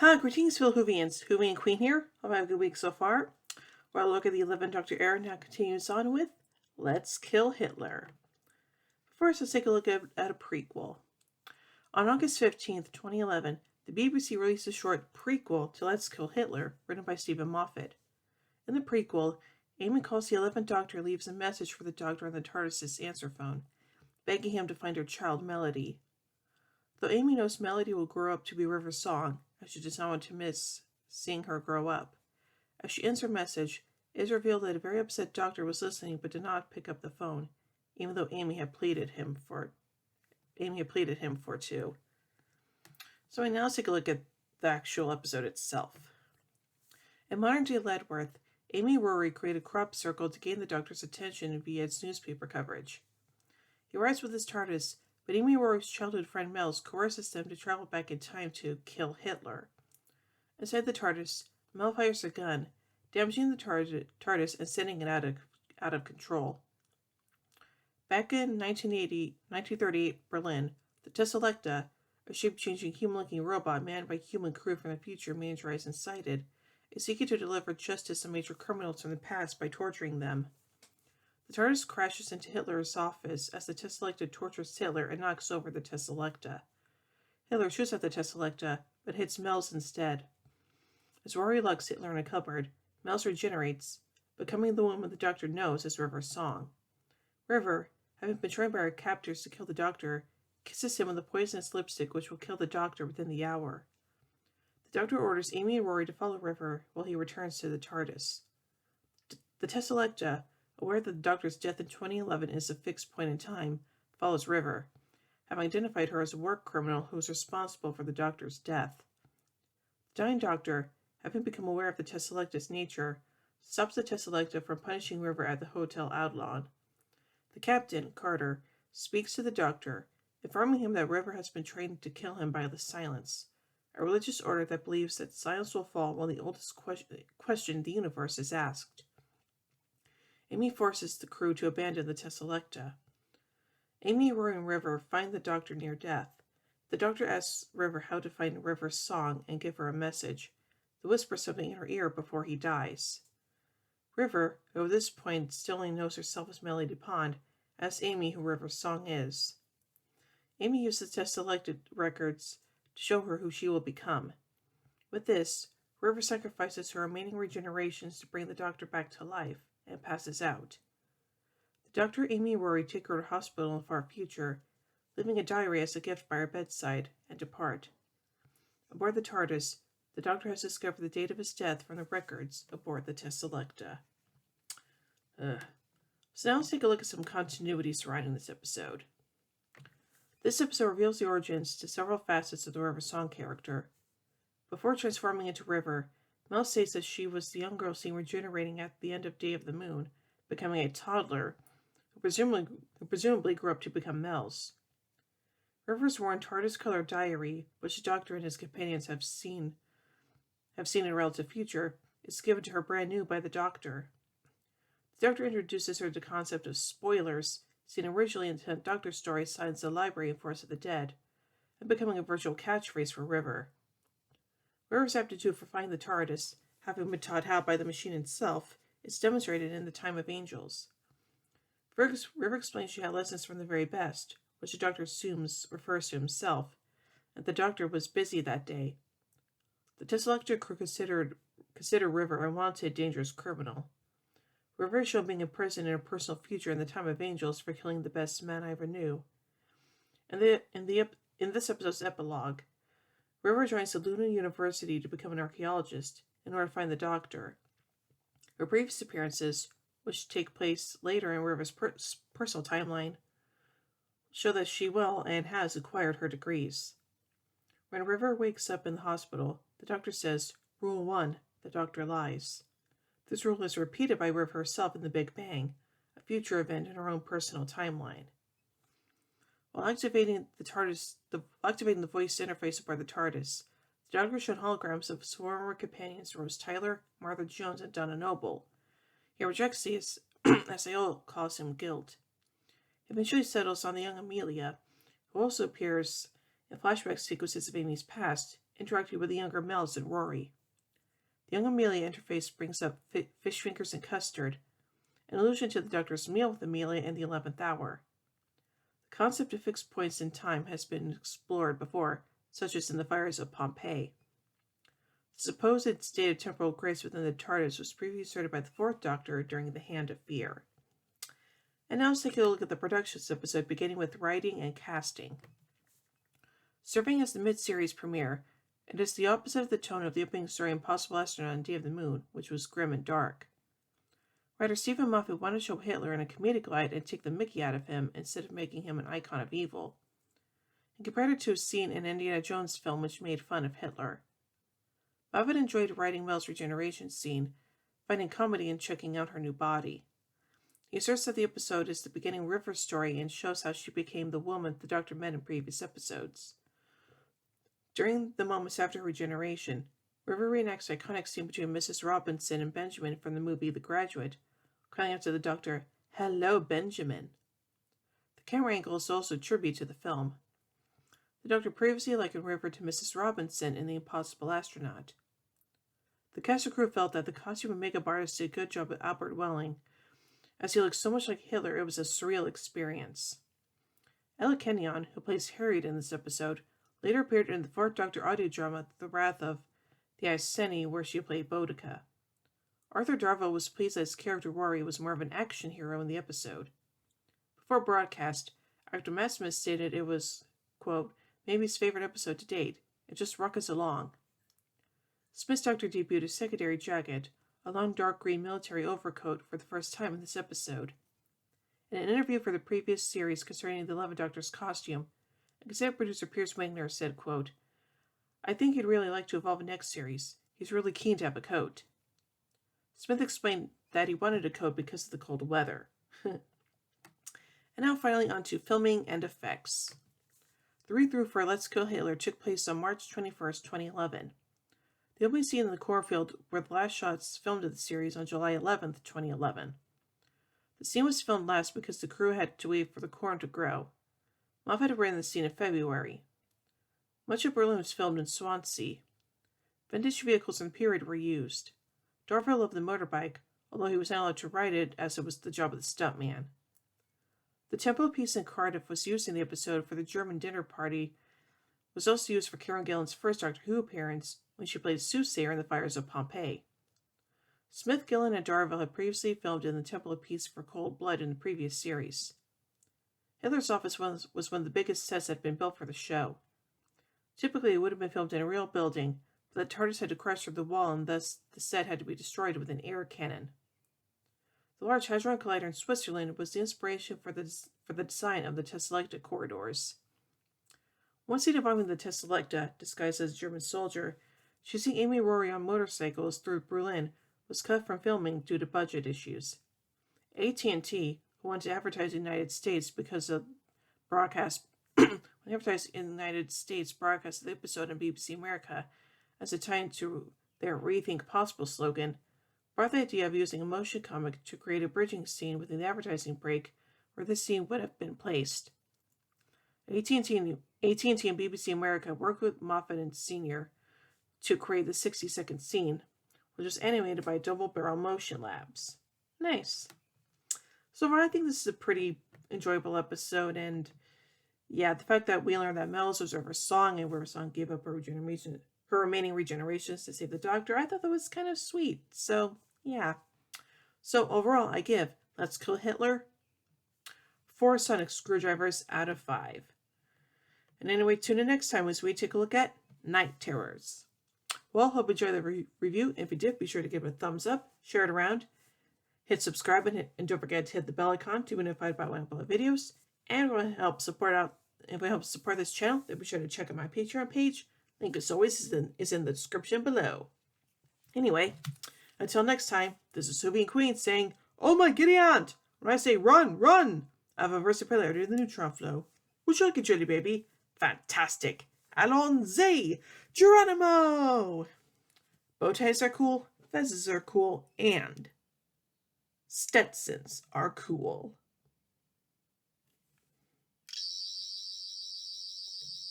Hi, greetings, fellow Whovians. Whovie and Queen here. Hope I have a good week so far. Where I look at the 11th Doctor era now continues on with Let's Kill Hitler. First, let's take a look at a prequel. On August 15th, 2011, the BBC released a short prequel to Let's Kill Hitler, written by Stephen Moffat. In the prequel, Amy calls the 11th Doctor and leaves a message for the Doctor on the TARDIS's answer phone, begging him to find her child Melody. Though Amy knows Melody will grow up to be River's Song, and she does not want to miss seeing her grow up. As she ends her message, it is revealed that a very upset Doctor was listening but did not pick up the phone, even though Amy had pleaded him for to. So now let's take a look at the actual episode itself. In modern-day Ledworth, Amy Rory created a crop circle to gain the Doctor's attention via its newspaper coverage. He arrives with his TARDIS, but Amy Rory's childhood friend Mel's coerces them to travel back in time to kill Hitler. Inside the TARDIS, Mel fires a gun, damaging the TARDIS and sending it out of control. Back in 1938 Berlin, the Tesselecta, a shape-changing human-looking robot manned by human crew from the future miniaturized and sighted, is seeking to deliver justice to major criminals from the past by torturing them. The TARDIS crashes into Hitler's office as the Tesselecta tortures Hitler and knocks over the Tesselecta. Hitler shoots at the Tesselecta, but hits Mel's instead. As Rory locks Hitler in a cupboard, Mel's regenerates, becoming the woman the Doctor knows as River's Song. River, having been trained by her captors to kill the Doctor, kisses him with a poisonous lipstick which will kill the Doctor within the hour. The Doctor orders Amy and Rory to follow River while he returns to the TARDIS. The Tesselecta, aware that the Doctor's death in 2011 is a fixed point in time, follows River, having identified her as a war criminal who was responsible for the Doctor's death. The dying Doctor, having become aware of the Tesselecta's nature, stops the Tesselecta from punishing River at the Hotel Outlawed. The captain, Carter, speaks to the Doctor, informing him that River has been trained to kill him by the Silence, a religious order that believes that silence will fall when the oldest question in the universe is asked. Amy forces the crew to abandon the Tesselecta. Amy, Rory, and River find the Doctor near death. The Doctor asks River how to find River's Song and give her a message, to whisper something in her ear before he dies. River, who at this point still only knows herself as Melody Pond, asks Amy who River's Song is. Amy uses Tesselecta records to show her who she will become. With this, River sacrifices her remaining regenerations to bring the Doctor back to life, and passes out. The Doctor, Amy, and Rory take her to a hospital in the far future, leaving a diary as a gift by her bedside, and depart. Aboard the TARDIS, the Doctor has discovered the date of his death from the records aboard the Tesselecta. So now let's take a look at some continuity surrounding this episode. This episode reveals the origins to several facets of the River Song character. Before transforming into River, Mel states that she was the young girl seen regenerating at the end of Day of the Moon, becoming a toddler, who presumably grew up to become Mel's. River's worn TARDIS-colored diary, which the Doctor and his companions have seen in a relative future, is given to her brand new by the Doctor. The Doctor introduces her to the concept of spoilers, seen originally in the Doctor story Signs of the Library and Force of the Dead, and becoming a virtual catchphrase for River. River's aptitude for finding the TARDIS, having been taught how by the machine itself, is demonstrated in the Time of Angels. River explains she had lessons from the very best, which the Doctor assumes refers to himself, and the Doctor was busy that day. The Tesselecta crew consider River a wanted, dangerous criminal. River is shown being imprisoned in a personal future in the Time of Angels for killing the best man I ever knew. In this episode's epilogue, River joins the Luna University to become an archaeologist in order to find the Doctor. Her previous appearances, which take place later in River's personal timeline, show that she will and has acquired her degrees. When River wakes up in the hospital, the Doctor says, "Rule 1, the Doctor lies." This rule is repeated by River herself in the Big Bang, a future event in her own personal timeline. While activating the voice interface aboard the TARDIS, the Doctor is shown holograms of his former companions Rose Tyler, Martha Jones, and Donna Noble. He rejects these, as they all cause him guilt. He eventually settles on the young Amelia, who also appears in flashback sequences of Amy's past, interacting with the younger Mel's and Rory. The young Amelia interface brings up fish fingers and custard, an allusion to the Doctor's meal with Amelia in the 11th hour. The concept of fixed points in time has been explored before, such as in the fires of Pompeii. The supposed state of temporal grace within the TARDIS was previously asserted by the Fourth Doctor during the Hand of Fear. And now let's take a look at the productions episode, beginning with writing and casting. Serving as the mid-series premiere, it is the opposite of the tone of the opening story Impossible Astronaut and Day of the Moon, which was grim and dark. Writer Stephen Moffat wanted to show Hitler in a comedic light and take the mickey out of him instead of making him an icon of evil. He compared it to a scene in Indiana Jones' film which made fun of Hitler. Moffat enjoyed writing Mel's regeneration scene, finding comedy in checking out her new body. He asserts that the episode is the beginning of River's story and shows how she became the woman the Doctor met in previous episodes. During the moments after her regeneration, River reenacts the iconic scene between Mrs. Robinson and Benjamin from the movie The Graduate, calling out to the Doctor, "Hello, Benjamin." The camera angle is also a tribute to the film. The Doctor previously likened River to Mrs. Robinson in The Impossible Astronaut. The cast and crew felt that the costume and makeup artist did a good job with Albert Welling, as he looked so much like Hitler it was a surreal experience. Ella Kenyon, who plays Harriet in this episode, later appeared in the Fourth Doctor audio drama The Wrath of the Iceni, where she played Boudica. Arthur Darvill was pleased that his character Rory was more of an action hero in the episode. Before broadcast, actor Matt Smith stated it was, quote, maybe his favorite episode to date. It just rockets along. Smith's Doctor debuted a secondary jacket, a long dark green military overcoat, for the first time in this episode. In an interview for the previous series concerning the 11th Doctor's costume, executive producer Piers Wagner said, quote, I think he'd really like to evolve the next series. He's really keen to have a coat. Smith explained that he wanted a coat because of the cold weather. And now finally on to filming and effects. The read-through for Let's Kill Hitler took place on March 21st, 2011. The opening scene in the cornfield were the last shots filmed of the series on July 11th, 2011. The scene was filmed last because the crew had to wait for the corn to grow. Moffat had written the scene in February. Much of Berlin was filmed in Swansea. Vintage vehicles in the period were used. Darvill loved the motorbike, although he was not allowed to ride it as it was the job of the stuntman. The Temple piece in Cardiff was used in the episode for the German dinner party, was also used for Karen Gillan's first Doctor Who appearance when she played Soothsayer in the fires of Pompeii. Smith, Gillan, and Darvill had previously filmed in the Temple of Peace for Cold Blood in the previous series. Hitler's office was one of the biggest sets that had been built for the show. Typically, it would have been filmed in a real building, but the TARDIS had to crash through the wall and thus the set had to be destroyed with an air cannon. The Large Hadron Collider in Switzerland was the inspiration for the design of the Tesselecta corridors. One scene involving the Tesselecta, disguised as a German soldier, chasing Amy Rory on motorcycles through Berlin, was cut from filming due to budget issues. AT&T, who wanted to advertise in the United States because of broadcast when advertised in the United States broadcast the episode on BBC America as a tie-in to their Rethink Possible slogan, brought the idea of using a motion comic to create a bridging scene within the advertising break where this scene would have been placed. AT&T and BBC America worked with Moffat and Sr. to create the 60-second scene, which was animated by Double Barrel Motion Labs. Nice. So far, I think this is a pretty enjoyable episode, and yeah, the fact that we learned that Mel's was over song, and River Song gave up her remaining regenerations to save the Doctor, I thought that was kind of sweet. So, yeah. So, overall, I give Let's Kill Hitler 4 sonic screwdrivers out of 5. And anyway, tune in next time as we take a look at Night Terrors. Well, hope you enjoyed the review. If you did, be sure to give it a thumbs up, share it around, hit subscribe, and don't forget to hit the bell icon to be notified about when I upload videos. And if you help support this channel, then be sure to check out my Patreon page. Link, as always, is in the description below. Anyway, until next time, this is Sophie and Queen saying, oh my giddy aunt! When I say run, run! I have a versibility in the neutron flow. Would you like a jelly baby? Fantastic! Allons-y! Geronimo! Bow ties are cool, fezzes are cool, and Stetsons are cool.